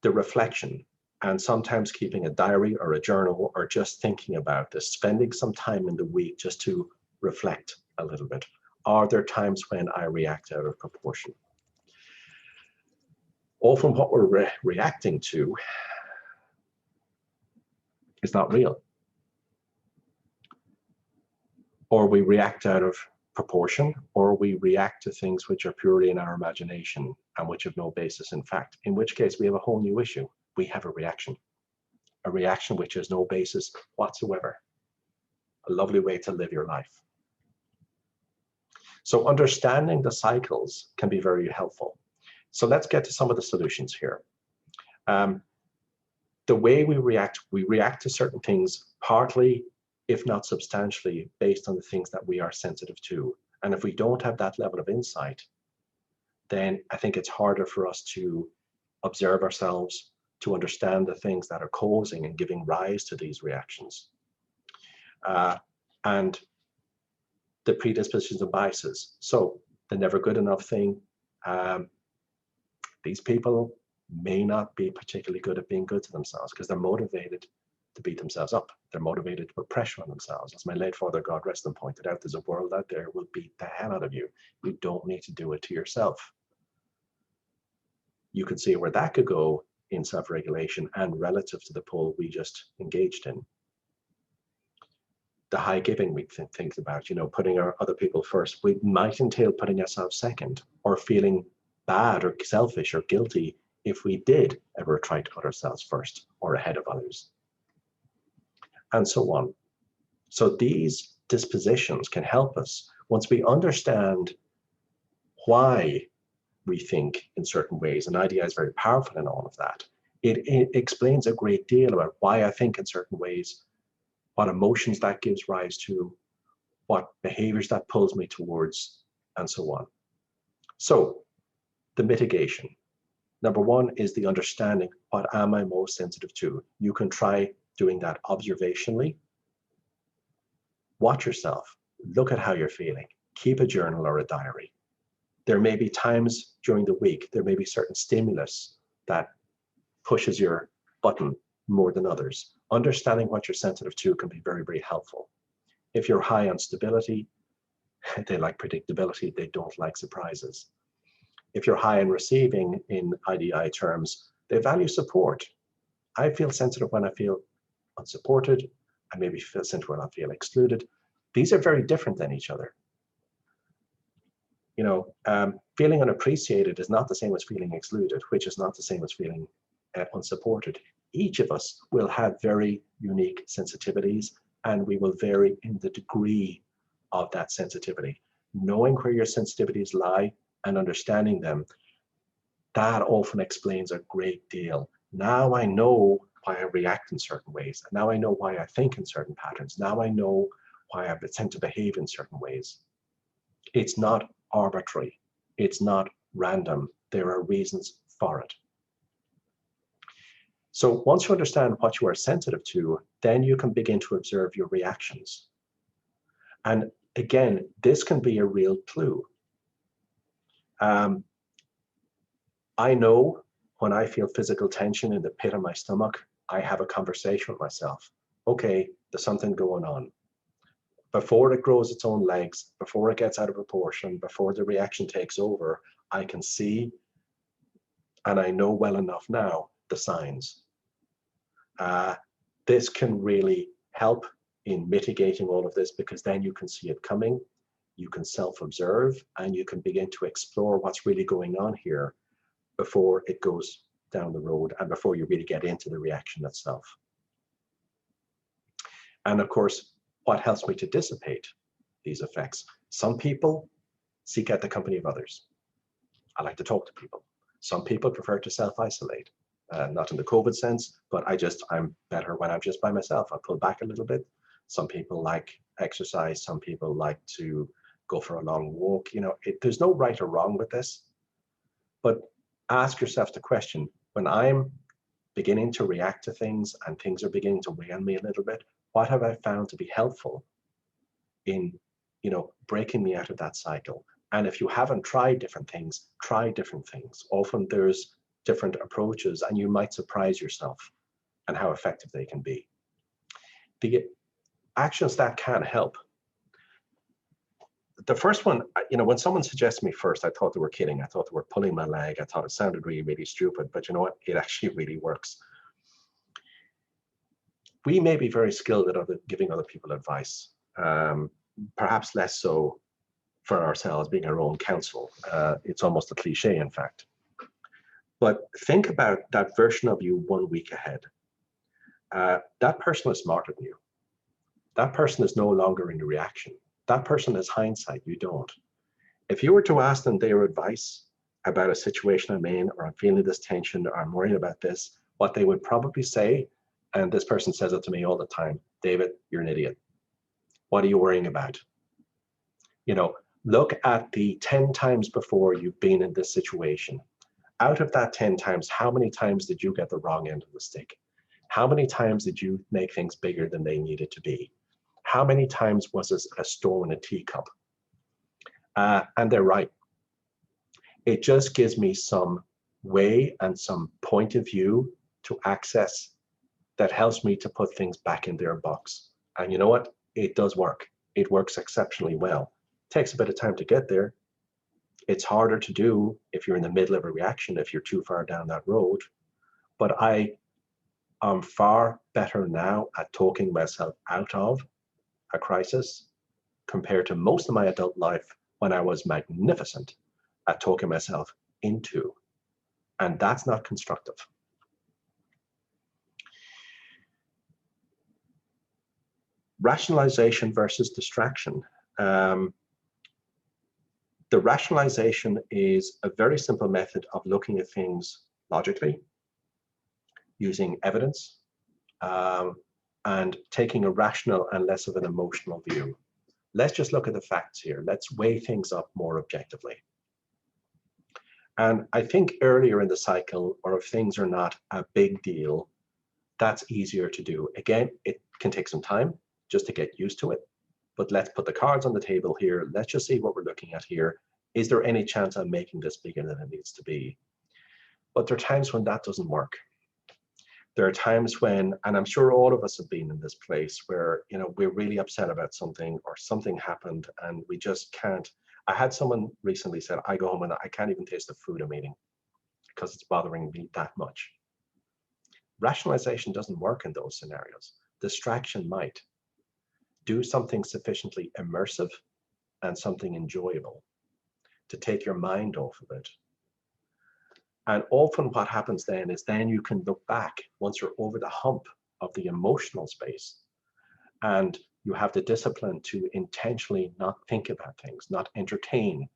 The reflection, and sometimes keeping a diary or a journal, or just thinking about this, spending some time in the week just to reflect a little bit. Are there times when I react out of proportion? Often what we're reacting to is not real. Or we react out of proportion, or we react to things which are purely in our imagination and which have no basis in fact, in which case we have a whole new issue. We have a reaction which has no basis whatsoever. A lovely way to live your life. So understanding the cycles can be very helpful. So let's get to some of the solutions here. The way we react to certain things partly, if not substantially, based on the things that we are sensitive to. And if we don't have that level of insight, then I think it's harder for us to observe ourselves, to understand the things that are causing and giving rise to these reactions. And the predispositions and biases. So the never good enough thing, these people, may not be particularly good at being good to themselves because they're motivated to beat themselves up. They're motivated to put pressure on themselves. As my late father, God rest him, pointed out, there's a world out there will beat the hell out of you. You don't need to do it to yourself. You could see where that could go in self-regulation and relative to the pull we just engaged in. The high giving we think about, putting our other people first, we might entail putting ourselves second or feeling bad or selfish or guilty if we did ever try to put ourselves first or ahead of others, and so on. So these dispositions can help us once we understand why we think in certain ways. And IDI is very powerful in all of that. It explains a great deal about why I think in certain ways, what emotions that gives rise to, what behaviors that pulls me towards, and so on. So the mitigation. Number one is the understanding, what am I most sensitive to? You can try doing that observationally. Watch yourself. Look at how you're feeling. Keep a journal or a diary. There may be times during the week, there may be certain stimulus that pushes your button more than others. Understanding what you're sensitive to can be very, very helpful. If you're high on stability, they like predictability, they don't like surprises. If you're high in receiving in IDI terms, they value support. I feel sensitive when I feel unsupported. I maybe feel sensitive when I feel excluded. These are very different than each other. Feeling unappreciated is not the same as feeling excluded, which is not the same as feeling unsupported. Each of us will have very unique sensitivities, and we will vary in the degree of that sensitivity. Knowing where your sensitivities lie and understanding them, that often explains a great deal. Now I know why I react in certain ways. Now I know why I think in certain patterns. Now I know why I tend to behave in certain ways. It's not arbitrary. It's not random. There are reasons for it. So once you understand what you are sensitive to, then you can begin to observe your reactions. And again, this can be a real clue. I know when I feel physical tension in the pit of my stomach, I have a conversation with myself. Okay, there's something going on. Before it grows its own legs, before it gets out of proportion, before the reaction takes over, I can see, and I know well enough now, the signs. This can really help in mitigating all of this, because then you can see it coming, you can self-observe, and you can begin to explore what's really going on here before it goes down the road and before you really get into the reaction itself. And of course, what helps me to dissipate these effects? Some people seek out the company of others. I like to talk to people. Some people prefer to self-isolate, not in the COVID sense, but I'm better when I'm just by myself. I pull back a little bit. Some people like exercise. Some people like to go for a long walk. There's no right or wrong with this, but ask yourself the question, when I'm beginning to react to things and things are beginning to weigh on me a little bit, what have I found to be helpful in, breaking me out of that cycle? And if you haven't tried different things, try different things. Often there's different approaches and you might surprise yourself and how effective they can be. The actions that can help. The first one, when someone suggested me first, I thought they were kidding. I thought they were pulling my leg. I thought it sounded really, really stupid, but you know what? It actually really works. We may be very skilled at giving other people advice, perhaps less so for ourselves, being our own counsel. It's almost a cliche, in fact. But think about that version of you 1 week ahead. That person is smarter than you. That person is no longer in a reaction. That person has hindsight, you don't. If you were to ask them their advice about a situation I'm in, or I'm feeling this tension, or I'm worried about this, what they would probably say, and this person says it to me all the time, David, you're an idiot. What are you worrying about? Look at the 10 times before you've been in this situation. Out of that 10 times, how many times did you get the wrong end of the stick? How many times did you make things bigger than they needed to be? How many times was this a storm in a teacup? And they're right. It just gives me some way and some point of view to access that helps me to put things back in their box. And you know what? It does work. It works exceptionally well. It takes a bit of time to get there. It's harder to do if you're in the middle of a reaction, if you're too far down that road. But I am far better now at talking myself out of a crisis compared to most of my adult life when I was magnificent at talking myself into. And that's not constructive. Rationalization versus distraction. The rationalization is a very simple method of looking at things logically, using evidence, and taking a rational and less of an emotional view. Let's just look at the facts here. Let's weigh things up more objectively. And I think earlier in the cycle, or if things are not a big deal, that's easier to do. Again, it can take some time just to get used to it. But let's put the cards on the table here. Let's just see what we're looking at here. Is there any chance I'm making this bigger than it needs to be? But there are times when that doesn't work. There are times when, and I'm sure all of us have been in this place where, you know, we're really upset about something or something happened and we just can't. I had someone recently said, I go home and I can't even taste the food I'm eating because it's bothering me that much. Rationalization doesn't work in those scenarios. Distraction might. Do something sufficiently immersive and something enjoyable to take your mind off of it. And often what happens then is then you can look back once you're over the hump of the emotional space and you have the discipline to intentionally not think about things, not entertain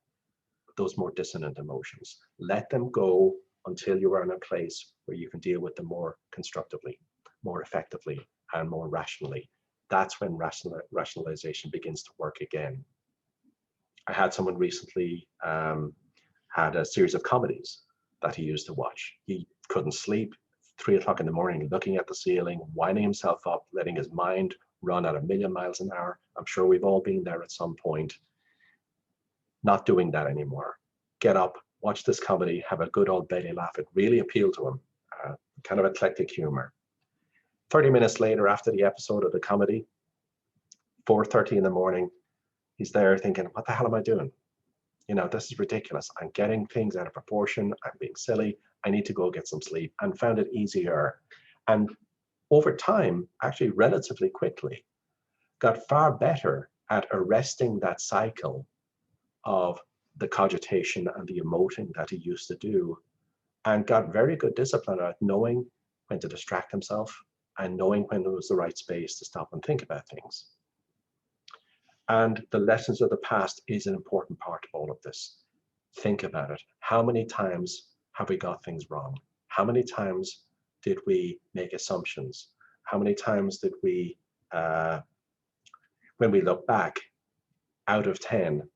those more dissonant emotions. Let them go until you are in a place where you can deal with them more constructively, more effectively, and more rationally. That's when rationalization begins to work again. I had someone recently had a series of comedies that he used to watch. He couldn't sleep, 3 o'clock in the morning, looking at the ceiling, winding himself up, letting his mind run at 1,000,000 miles an hour. I'm sure we've all been there at some point. Not doing that anymore. Get up, watch this comedy, have a good old belly laugh. It really appealed to him, kind of eclectic humor. 30 minutes later, after the episode of the comedy, 4:30 in the morning, he's there thinking, what the hell am I doing? You know, this is ridiculous. I'm getting things out of proportion. I'm being silly. I need to go get some sleep, and found it easier. And over time, actually relatively quickly, got far better at arresting that cycle of the cogitation and the emoting that he used to do, and got very good discipline at knowing when to distract himself and knowing when it was the right space to stop and think about things. And the lessons of the past is an important part of all of this. Think about it. How many times have we got things wrong? How many times did we make assumptions? How many times did we, when we look back, out of 10,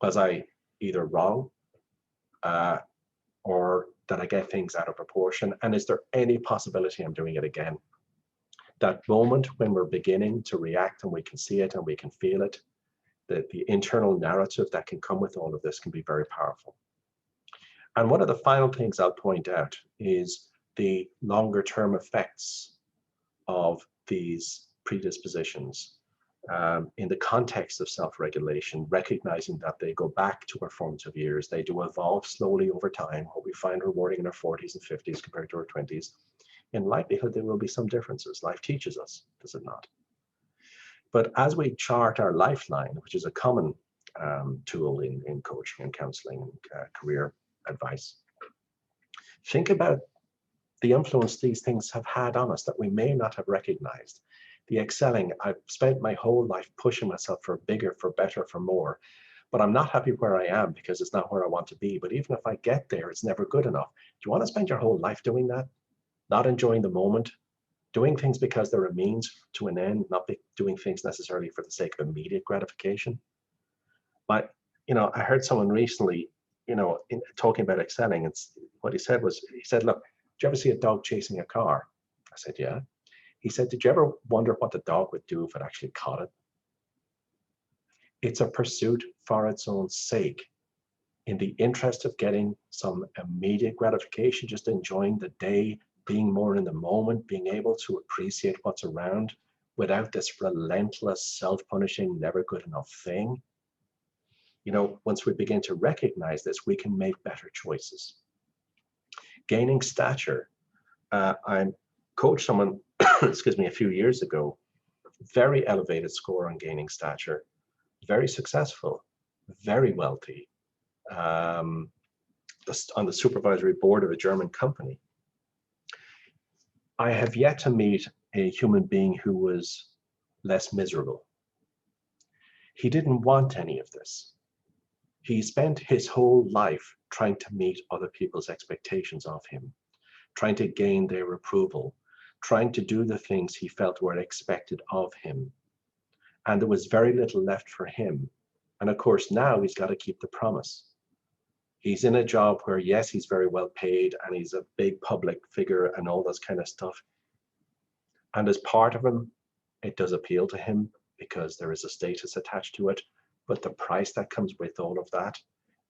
was I either wrong or did I get things out of proportion? And is there any possibility I'm doing it again? That moment when we're beginning to react and we can see it and we can feel it, the internal narrative that can come with all of this can be very powerful. And one of the final things I'll point out is the longer term effects of these predispositions in the context of self-regulation, recognizing that they go back to our formative years. They do evolve slowly over time. What we find rewarding in our 40s and 50s compared to our 20s, in likelihood, there will be some differences. Life teaches us, does it not? But as we chart our lifeline, which is a common tool in coaching and counseling and career advice, think about the influence these things have had on us that we may not have recognized. The excelling, I've spent my whole life pushing myself for bigger, for better, for more, but I'm not happy where I am because it's not where I want to be. But even if I get there, it's never good enough. Do you want to spend your whole life doing that? Not enjoying the moment, doing things because they're a means to an end, not doing things necessarily for the sake of immediate gratification. But, you know, I heard someone recently, you know, talking about excelling, and what he said was, he said, look, did you ever see a dog chasing a car? I said, yeah. He said, did you ever wonder what the dog would do if it actually caught it? It's a pursuit for its own sake. in the interest of getting some immediate gratification, just enjoying the day, being more in the moment, being able to appreciate what's around without this relentless, self-punishing, never good enough thing. Once we begin to recognize this, we can make better choices. Gaining stature. I coached someone, excuse me, a few years ago, very elevated score on gaining stature, very successful, very wealthy, on the supervisory board of a German company. I have yet to meet a human being who was less miserable. He didn't want any of this. He spent his whole life trying to meet other people's expectations of him, trying to gain their approval, trying to do the things he felt were expected of him. And there was very little left for him. And of course, now he's got to keep the promise. He's in a job where, yes, he's very well paid and he's a big public figure and all this kind of stuff. And as part of him, it does appeal to him because there is a status attached to it. But the price that comes with all of that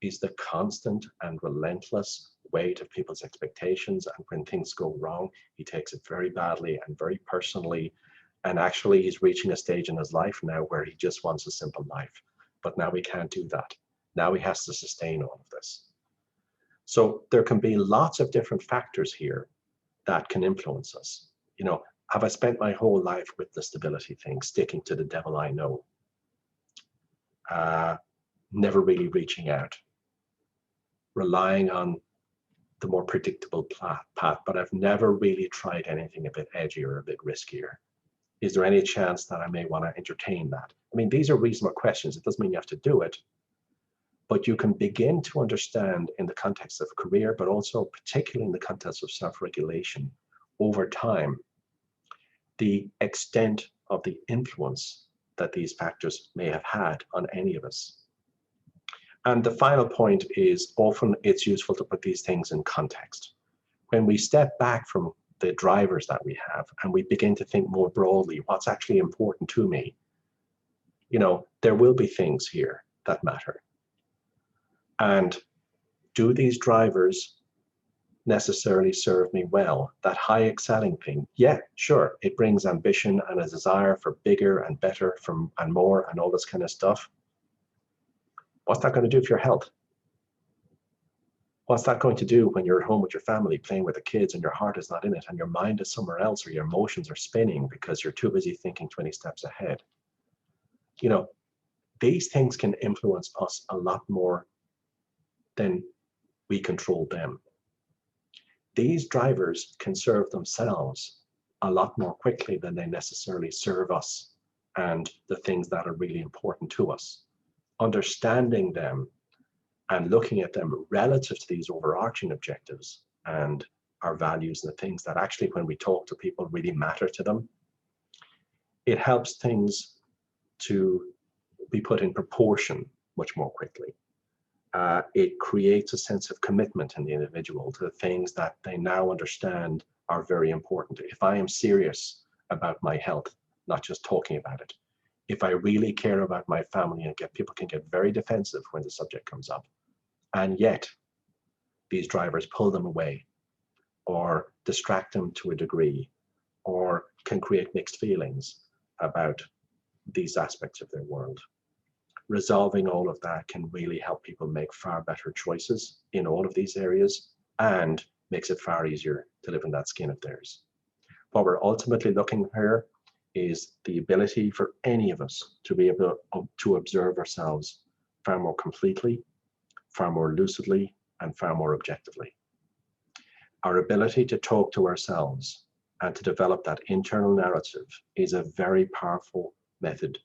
is the constant and relentless weight of people's expectations. And when things go wrong, he takes it very badly and very personally. And actually, he's reaching a stage in his life now where he just wants a simple life. But now he can't do that. Now he has to sustain all of this. So there can be lots of different factors here that can influence us. Have I spent my whole life with the stability thing, sticking to the devil I know? Never really reaching out, relying on the more predictable path, but I've never really tried anything a bit edgier or a bit riskier. Is there any chance that I may want to entertain that? I mean, these are reasonable questions. It doesn't mean you have to do it, but you can begin to understand in the context of career, but also particularly in the context of self-regulation over time, the extent of the influence that these factors may have had on any of us. And the final point is often it's useful to put these things in context. When we step back from the drivers that we have and we begin to think more broadly, what's actually important to me, there will be things here that matter. And do these drivers necessarily serve me well? That high excelling thing, yeah, sure, it brings ambition and a desire for bigger and better and more and all this kind of stuff. What's that going to do for your health? What's that going to do when you're at home with your family playing with the kids and your heart is not in it and your mind is somewhere else or your emotions are spinning because you're too busy thinking 20 steps ahead? These things can influence us a lot more than we control them. These drivers can serve themselves a lot more quickly than they necessarily serve us and the things that are really important to us. Understanding them and looking at them relative to these overarching objectives and our values and the things that actually, when we talk to people, really matter to them, it helps things to be put in proportion much more quickly. It creates a sense of commitment in the individual to the things that they now understand are very important. If I am serious about my health, not just talking about it, if I really care about my family, and people can get very defensive when the subject comes up, and yet these drivers pull them away or distract them to a degree or can create mixed feelings about these aspects of their world. Resolving all of that can really help people make far better choices in all of these areas and makes it far easier to live in that skin of theirs. What we're ultimately looking here is the ability for any of us to be able to observe ourselves far more completely, far more lucidly, and far more objectively. Our ability to talk to ourselves and to develop that internal narrative is a very powerful method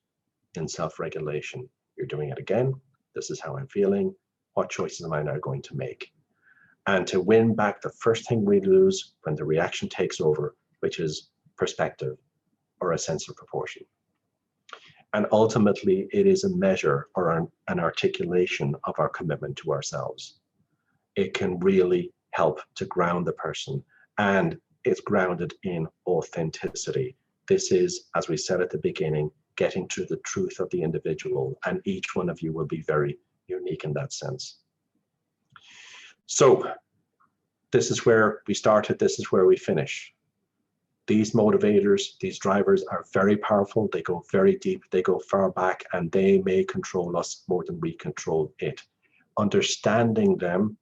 in self-regulation. You're doing it again. This is how I'm feeling. What choices am I now going to make? And to win back the first thing we lose when the reaction takes over, which is perspective or a sense of proportion. And ultimately, it is a measure or an articulation of our commitment to ourselves. It can really help to ground the person, and it's grounded in authenticity. This is, as we said at the beginning, getting to the truth of the individual, and each one of you will be very unique in that sense. So this is where we started, this is where we finish. These motivators, these drivers are very powerful. They go very deep, they go far back, and they may control us more than we control it. Understanding them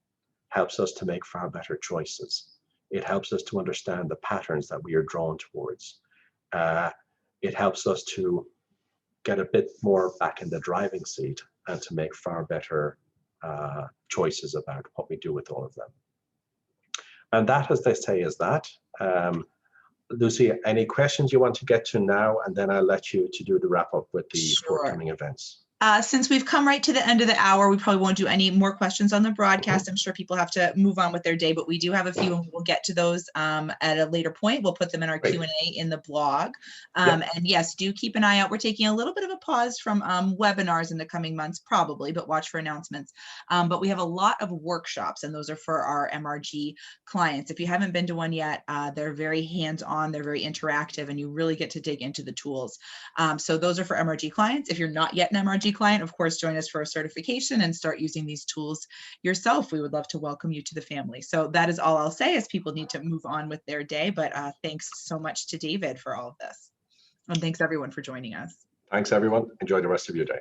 helps us to make far better choices. It helps us to understand the patterns that we are drawn towards. It helps us to get a bit more back in the driving seat and to make far better choices about what we do with all of them. And that, as they say, is that. Lucy, any questions you want to get to now, and then I'll let you to do the wrap up with the forthcoming events. Since we've come right to the end of the hour, we probably won't do any more questions on the broadcast. I'm sure people have to move on with their day, but we do have a few, and we'll get to those at a later point. We'll put them in our Q&A in the blog. And yes, do keep an eye out. We're taking a little bit of a pause from webinars in the coming months, probably, but watch for announcements. But we have a lot of workshops, and those are for our MRG clients. If you haven't been to one yet, they're very hands-on, they're very interactive, and you really get to dig into the tools. So those are for MRG clients. If you're not yet an MRG client, of course, join us for a certification and start using these tools yourself. We would love to welcome you to the family. So that is all I'll say, as people need to move on with their day. But thanks so much to David for all of this. And thanks everyone for joining us. Thanks everyone. Enjoy the rest of your day.